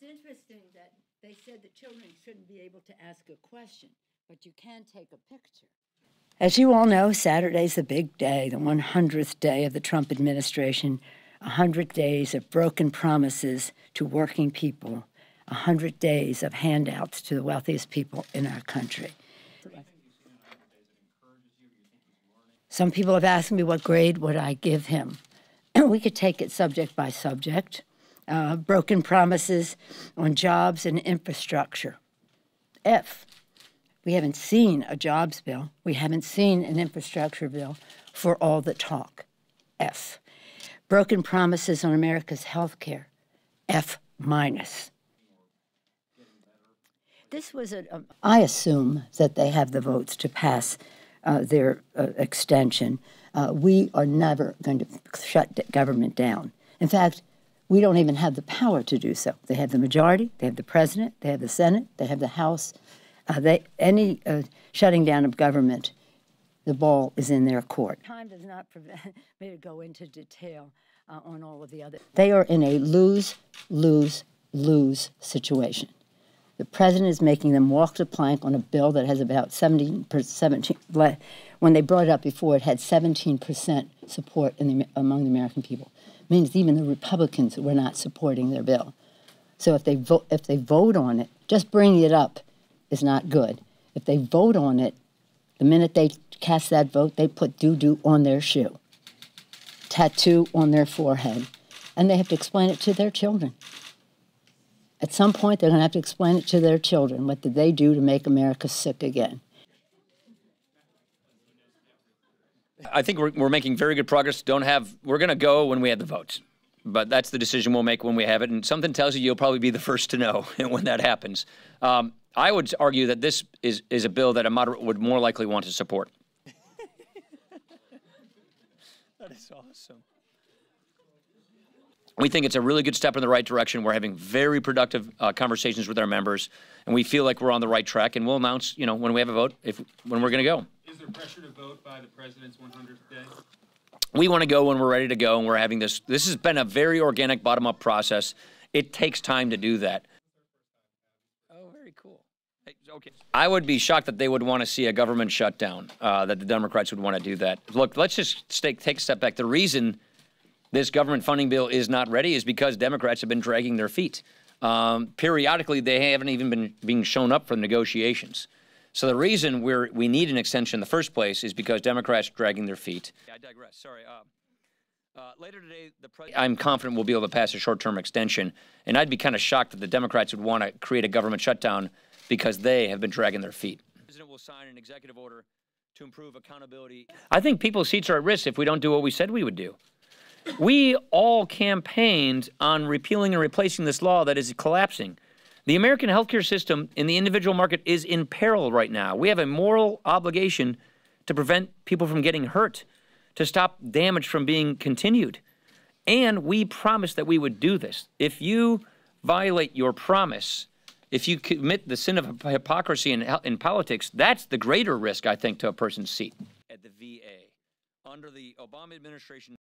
interesting that they said the children shouldn't be able to ask a question, but you can take a picture. As you all know, Saturday's the big day, the 100th day of the Trump administration, 100 days of broken promises to working people, 100 days of handouts to the wealthiest people in our country. Some people have asked me what grade would I give him. We could take it subject by subject. Broken promises on jobs and infrastructure. F. We haven't seen a jobs bill. We haven't seen an infrastructure bill for all the talk. F. Broken promises on America's health care. F minus. This was I assume that they have the votes to pass their extension. We are never going to shut government down. In fact, we don't even have the power to do so. They have the majority, they have the president, they have the Senate, they have the House. Any shutting down of government, the ball is in their court. Time does not prevent me to go into detail on all of the other. They are in a lose, lose, lose situation. The president is making them walk the plank on a bill that has about 17. When they brought it up before, it had 17% support among the American people. It means even the Republicans were not supporting their bill. So if they vote on it, just bringing it up is not good. If they vote on it, the minute they cast that vote, they put doo-doo on their shoe, tattoo on their forehead, and they have to explain it to their children. At some point, they're going to have to explain it to their children. What did they do to make America sick again? I think we're making very good progress. We're going to go when we have the votes. But that's the decision we'll make when we have it. And something tells you you'll probably be the first to know when that happens. I would argue that this is a bill that a moderate would more likely want to support. That is awesome. We think it's a really good step in the right direction. We're having very productive conversations with our members, and we feel like we're on the right track. And we'll announce, when we have a vote, when we're going to go. Is there pressure to vote by the president's 100th day? We want to go when we're ready to go, and we're having this. This has been a very organic, bottom-up process. It takes time to do that. Oh, very cool. Hey, okay. I would be shocked that they would want to see a government shutdown, that the Democrats would want to do that. Look, let's just take a step back. The reason this government funding bill is not ready is because Democrats have been dragging their feet. Periodically, they haven't even been being shown up for the negotiations. So the reason we need an extension in the first place is because Democrats are dragging their feet. I digress. Sorry. Later today, I'm confident we'll be able to pass a short-term extension, and I'd be kind of shocked that the Democrats would want to create a government shutdown because they have been dragging their feet. The president will sign an executive order to improve accountability. I think people's seats are at risk if we don't do what we said we would do. We all campaigned on repealing and replacing this law that is collapsing. The American healthcare system in the individual market is in peril right now. We have a moral obligation to prevent people from getting hurt, to stop damage from being continued. And we promised that we would do this. If you violate your promise, if you commit the sin of hypocrisy in politics, that's the greater risk, I think, to a person's seat. At the VA, under the Obama administration,